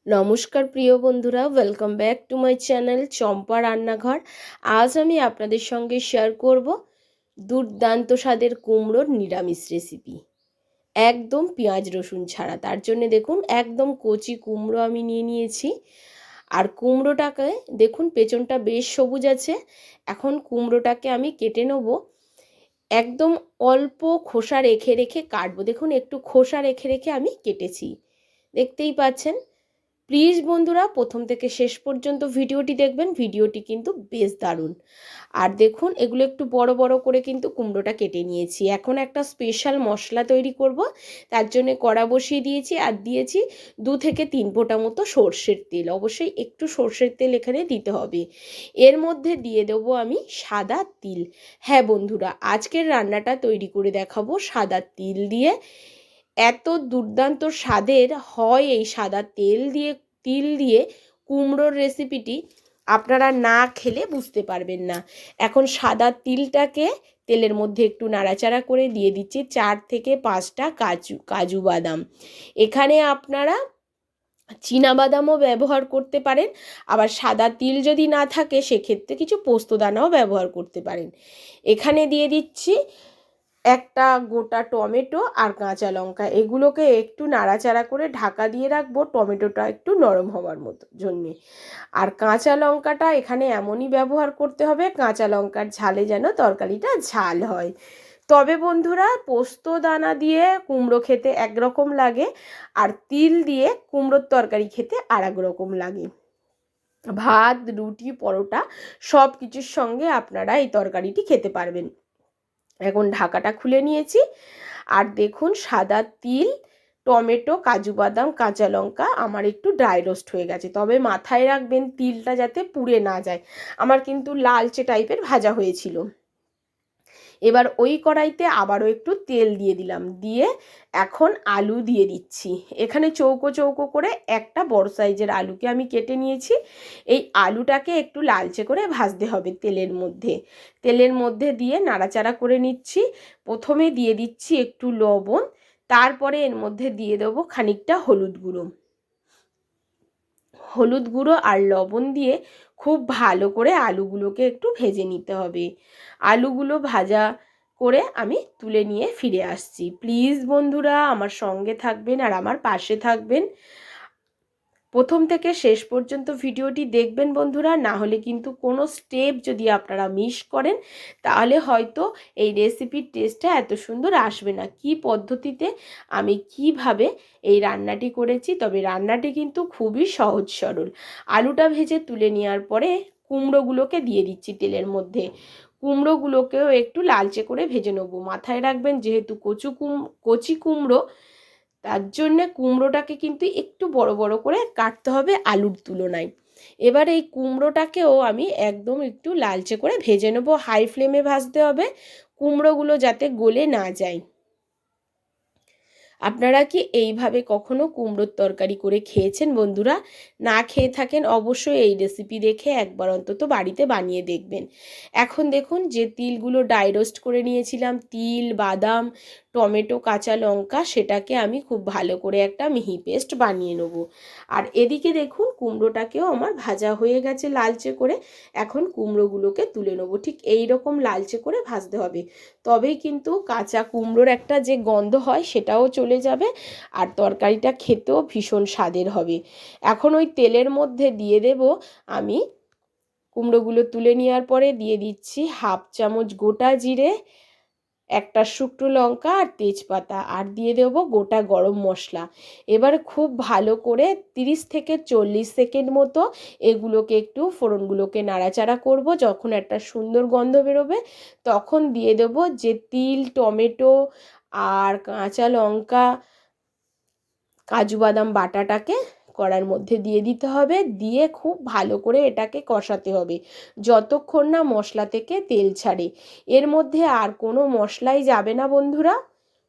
নমস্কার প্রিয় বন্ধুরা, welcome back to my channel Champa Rannaghar. আজ আমি আপনাদের সঙ্গে শেয়ার করব দুর্দান্ত স্বাদের কুমড়োর নিরামিষ রেসিপি, একদম পেঁয়াজ রসুন ছাড়া। তার জন্য দেখুন একদম কচি কুমড়ো আমি নিয়ে নিয়েছি। আর কুমড়োটাকে দেখুন পেছনটা বেশ সবুজ আছে। এখন কুমড়োটাকে আমি কেটে নেব। একদম অল্প খোসা রেখে রেখে কাটবো। দেখুন একটু খোসা রেখে রেখে আমি কেটেছি, দেখতেই পাচ্ছেন। প্লিজ বন্ধুরা প্রথম থেকে শেষ পর্যন্ত ভিডিওটি দেখবেন, ভিডিওটি কিন্তু বেশ দারুণ। আর দেখুন এগুলো একটু বড় বড় করে কিন্তু কুমড়োটা কেটে নিয়েছি। এখন একটা স্পেশাল মশলা তৈরি করব, তার জন্য কড়া বসিয়ে দিয়েছি আর দিয়েছি 2 থেকে 3 ফোঁটা মতো সর্ষের তেল। অবশ্যই একটু সর্ষের তেল এখানে দিতে হবে। এর মধ্যে দিয়ে দেবো আমি সাদা তিল। হ্যাঁ বন্ধুরা, আজকের রান্নাটা তৈরি করে দেখাবো সাদা তিল দিয়ে। এত দুর্দান্ত স্বাদের হয় এই সাদা তিল দিয়ে কুমড়োর রেসিপিটি, আপনারা না খেলে বুঝতে পারবেন না। এখন সাদা তিলটাকে তেলের মধ্যে একটু নাড়াচাড়া করে দিয়ে দিচ্ছি 4 থেকে 5টা কাজু বাদাম। এখানে আপনারা চীনা বাদামও ব্যবহার করতে পারেন, আবার সাদা তিল যদি না থাকে সেক্ষেত্রে কিছু পোস্তদানাও ব্যবহার করতে পারেন। এখানে দিয়ে দিচ্ছি একটা গোটা টমেটো আর কাঁচা লঙ্কা। এগুলোকে একটু নাড়াচাড়া করে ঢাকা দিয়ে রাখবো টমেটোটা একটু নরম হওয়ার মতো জন্যে। আর কাঁচা লঙ্কাটা এখানে এমনই ব্যবহার করতে হবে, কাঁচা লঙ্কার ঝালে যেন তরকারিটা ঝাল হয়। তবে বন্ধুরা, পোস্ত দানা দিয়ে কুমড়ো খেতে একরকম লাগে, আর তিল দিয়ে কুমড়োর তরকারি খেতে আর এক রকম লাগে। ভাত, রুটি, পরোটা সব কিছুর সঙ্গে আপনারা এই তরকারিটি খেতে পারবেন। এখন ঢাকাটা খুলে নিয়েছি। আর দেখুন সাদা তিল, টমেটো, কাজু বাদাম, কাঁচা লঙ্কা আমার একটু ড্রাই রোস্ট হয়ে গেছে। তবে মাথায় রাখবেন তিলটা যাতে পুড়ে না যায়। আমার কিন্তু লালচে টাইপের ভাজা হয়েছিল। এবার ওই কড়াইতে আবারও একটু তেল দিয়ে দিলাম, দিয়ে এখন আলু দিয়ে দিচ্ছি। এখানে চৌকো চৌকো করে একটা বড় সাইজের আলুকে আমি কেটে নিয়েছি। এই আলুটাকে একটু লালচে করে ভাজতে হবে তেলের মধ্যে দিয়ে নাড়াচাড়া করে নিচ্ছি। প্রথমে দিয়ে দিচ্ছি একটু লবণ, তারপরে এর মধ্যে দিয়ে দেবো খানিকটা হলুদ গুঁড়ো আর লবণ দিয়ে খুব ভালো করে আলুগুলোকে একটু ভেজে নিতে হবে। আলুগুলো ভাজা করে আমি তুলে নিয়ে ফিরে আসছি। প্লিজ বন্ধুরা আমার সঙ্গে থাকবেন আর আমার পাশে থাকবেন, প্রথম থেকে শেষ পর্যন্ত ভিডিওটি দেখবেন বন্ধুরা। না হলে কিন্তু কোনো স্টেপ যদি আপনারা মিস করেন তাহলে হয়তো এই রেসিপির টেস্টটা এত সুন্দর আসবে না। কি পদ্ধতিতে আমি কিভাবে এই রান্নাটি করেছি, তবে রান্নাটি কিন্তু খুবই সহজ সরল। আলুটা ভেজে তুলে নেওয়ার পরে কুমড়োগুলোকে দিয়ে দিচ্ছি তেলের মধ্যে। কুমড়োগুলোকেও একটু লালচে করে ভেজে নেবো। মাথায় রাখবেন যেহেতু কচি কুমড়ো, তার জন্যে কুমড়োটাকে কিন্তু একটু বড় বড় করে কাটতে হবে আলুর তুলনায়। এবার এই কুমড়োটাকেও আমি একদম একটু লালচে করে ভেজে নেব। হাই ফ্লেমে ভাজতে হবে, কুমড়োগুলো যাতে গলে না যায়। আপনারা কি এইভাবে কখনো কুমড়োর তরকারি করে খেয়েছেন বন্ধুরা? না খেয়ে থাকেন অবশ্যই এই রেসিপি দেখে একবার অন্তত বাড়িতে বানিয়ে দেখবেন। এখন দেখুন যে তিলগুলো ড্রাই রোস্ট করে নিয়েছিলাম, তিল, বাদাম, টমেটো, কাঁচা লঙ্কা, সেটাকে আমি খুব ভালো করে একটা মিহি পেস্ট বানিয়ে নেব। আর এদিকে দেখুন কুমড়োটাকেও আমার ভাজা হয়ে গেছে লালচে করে। এখন কুমড়োগুলোকে তুলে নেব। ঠিক এই রকম লালচে করে ভাজতে হবে, তবেই কিন্তু কাঁচা কুমড়োর একটা যে গন্ধ হয় সেটাও চলে যাবে, আর তরকারিটা খেতেও ভীষণ স্বাদের হবে। এখন ওই তেলের মধ্যে দিয়ে দেব আমি কুমড়োগুলো তুলে নেওয়ার পরে দিয়ে দিচ্ছি 1/2 চামচ গোটা জিরে, একটা শুকনো লঙ্কা আর তেজপাতা, আর দিয়ে দেবো গোটা গরম মশলা। এবার খুব ভালো করে 30 থেকে 40 সেকেন্ড মতো এগুলোকে একটু ফোড়নগুলোকে নাড়াচাড়া করব। যখন একটা সুন্দর গন্ধ বেরোবে তখন দিয়ে দেবো যে তিল, টমেটো আর কাঁচা লঙ্কা, কাজু বাদাম বাটাটাকে কড়ার মধ্যে দিয়ে দিতে হবে। দিয়ে খুব ভালো করে এটাকে কষাতে হবে যতক্ষণ না মশলা থেকে তেল ছাড়ে। এর মধ্যে আর কোনো মশলাই যাবে না বন্ধুরা,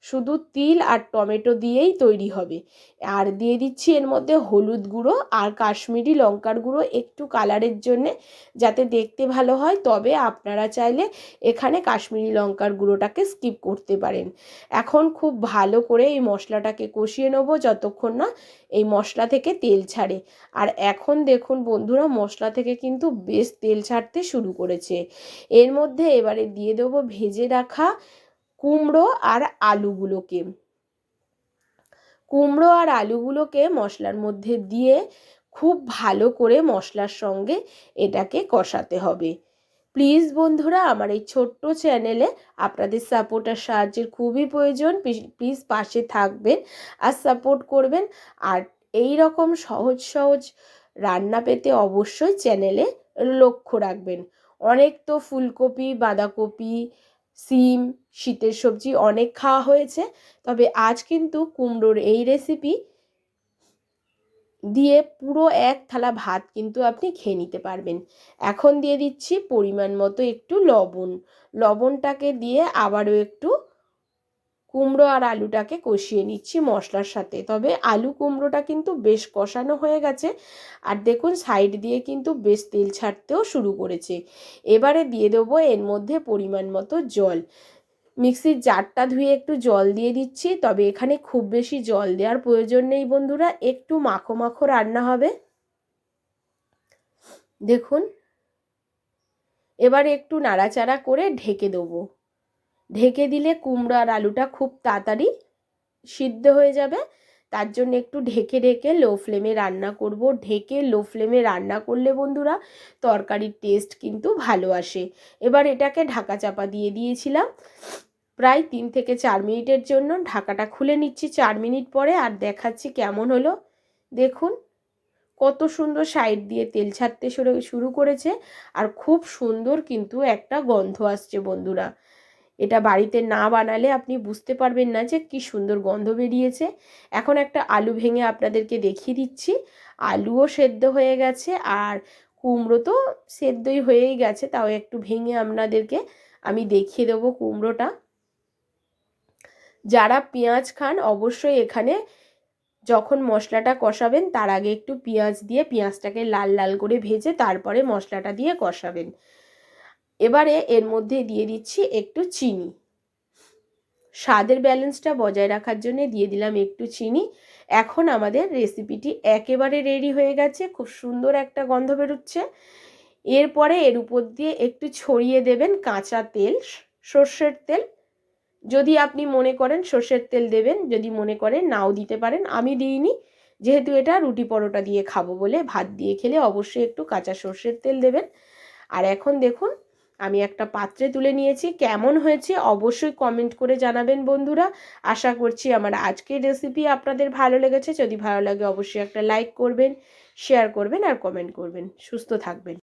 শুধু তিল আর টমেটো দিয়েই তৈরি হবে। আর দিয়ে দিচ্ছি এর মধ্যে হলুদ গুঁড়ো আর কাশ্মীরি লঙ্কার গুঁড়ো একটু কালারের জন্যে, যাতে দেখতে ভালো হয়। তবে আপনারা চাইলে এখানে কাশ্মীরি লঙ্কার গুঁড়োটাকে স্কিপ করতে পারেন। এখন খুব ভালো করে এই মশলাটাকে কষিয়ে নেব যতক্ষণ না এই মশলা থেকে তেল ছাড়ে। আর এখন দেখুন বন্ধুরা, মশলা থেকে কিন্তু বেশ তেল ছাড়তে শুরু করেছে। এর মধ্যে এবারে দিয়ে দেবো ভেজে রাখা কুমড়ো আর আলুগুলোকে। কুমড়ো আর আলুগুলোকে মশলার মধ্যে দিয়ে খুব ভালো করে মশলার সঙ্গে এটাকে কষাতে হবে। প্লিজ বন্ধুরা, আমার এই ছোট্ট চ্যানেলে আপনাদের সাপোর্ট আর সাহায্যের খুবই প্রয়োজন। প্লিজ পাশে থাকবেন আর সাপোর্ট করবেন। আর এই রকম সহজ সহজ রান্না পেতে অবশ্যই চ্যানেলে লক্ষ্য রাখবেন। অনেক তো ফুলকপি, বাঁধাকপি, সিম, শীতের সবজি অনেক খাওয়া হয়েছে, তবে আজ কিন্তু কুমড়োর এই রেসিপি দিয়ে পুরো এক থালা ভাত কিন্তু আপনি খেয়ে নিতে পারবেন। এখন দিয়ে দিচ্ছি পরিমাণ মতো একটু লবণ। লবণটাকে দিয়ে আবারও একটু কুমড়ো আর আলুটাকে কষিয়ে নিচ্ছি মশলার সাথে। তবে আলু কুমড়োটা কিন্তু বেশ কষানো হয়ে গেছে। আর দেখুন সাইড দিয়ে কিন্তু বেশ তেল ছাড়তেও শুরু করেছে। এবারে দিয়ে দেবো এর মধ্যে পরিমাণ মতো জল। মিক্সির জারটা ধুয়ে একটু জল দিয়ে দিচ্ছি, তবে এখানে খুব বেশি জল দেওয়ার প্রয়োজন নেই বন্ধুরা, একটু মাখো মাখো রান্না হবে। দেখুন এবারে একটু নাড়াচাড়া করে ঢেকে দেবো। ঢেকে দিলে কুমড়ো আর আলুটা খুব তাড়াতাড়ি সিদ্ধ হয়ে যাবে। তার জন্য একটু ঢেকে ঢেকে লো ফ্লেমে রান্না করব। ঢেকে লো ফ্লেমে রান্না করলে বন্ধুরা তরকারির টেস্ট কিন্তু ভালো আসে। এবার এটাকে ঢাকা চাপা দিয়ে দিয়েছিলাম প্রায় 3 থেকে 4 মিনিটের জন্য। ঢাকাটা খুলে নিচ্ছি 4 মিনিট পরে আর দেখাচ্ছি কেমন হলো। দেখুন কত সুন্দর সাইড দিয়ে তেল ছাড়তে শুরু করেছে আর খুব সুন্দর কিন্তু একটা গন্ধ আসছে বন্ধুরা। এটা বাড়িতে না বানালে আপনি বুঝতে পারবেন না যে কি সুন্দর গন্ধ বেরিয়েছে। এখন একটা আলু ভেঙে আপনাদেরকে দেখিয়ে দিচ্ছি। আলুও সেদ্ধ হয়ে গেছে আর কুমড়ো তো সেদ্ধই হয়েই গেছে, তাও একটু ভেঙে আপনাদেরকে আমি দেখিয়ে দেবো কুমড়োটা। যারা পেঁয়াজ খান অবশ্যই এখানে যখন মশলাটা কষাবেন তার আগে একটু পেঁয়াজ দিয়ে পেঁয়াজটাকে লাল লাল করে ভেজে তারপরে মশলাটা দিয়ে কষাবেন। এবারে এর মধ্যে দিয়ে দিচ্ছি একটু চিনি। স্বাদের ব্যালেন্সটা বজায় রাখার জন্য দিয়ে দিলাম একটু চিনি। এখন আমাদের রেসিপিটি একেবারে রেডি হয়ে গেছে, খুব সুন্দর একটা গন্ধ বেরোচ্ছে। এরপরে এর উপর দিয়ে একটু ছড়িয়ে দেবেন কাঁচা তেল, সর্ষের তেল। যদি আপনি মনে করেন সর্ষের তেল দেবেন, যদি মনে করেন নাও দিতে পারেন। আমি দিইনি, যেহেতু এটা রুটি পরোটা দিয়ে খাবো বলে। ভাত দিয়ে খেলে অবশ্যই একটু কাঁচা সর্ষের তেল দেবেন। আর এখন দেখুন আমি একটা পাত্রে তুলে নিয়েছি। কেমন হয়েছে অবশ্যই কমেন্ট করে জানাবেন বন্ধুরা। আশা করছি আমার আজকের রেসিপি আপনাদের ভালো লেগেছে। যদি ভালো লাগে অবশ্যই একটা লাইক করবেন, শেয়ার করবেন আর কমেন্ট করবেন। সুস্থ থাকবেন।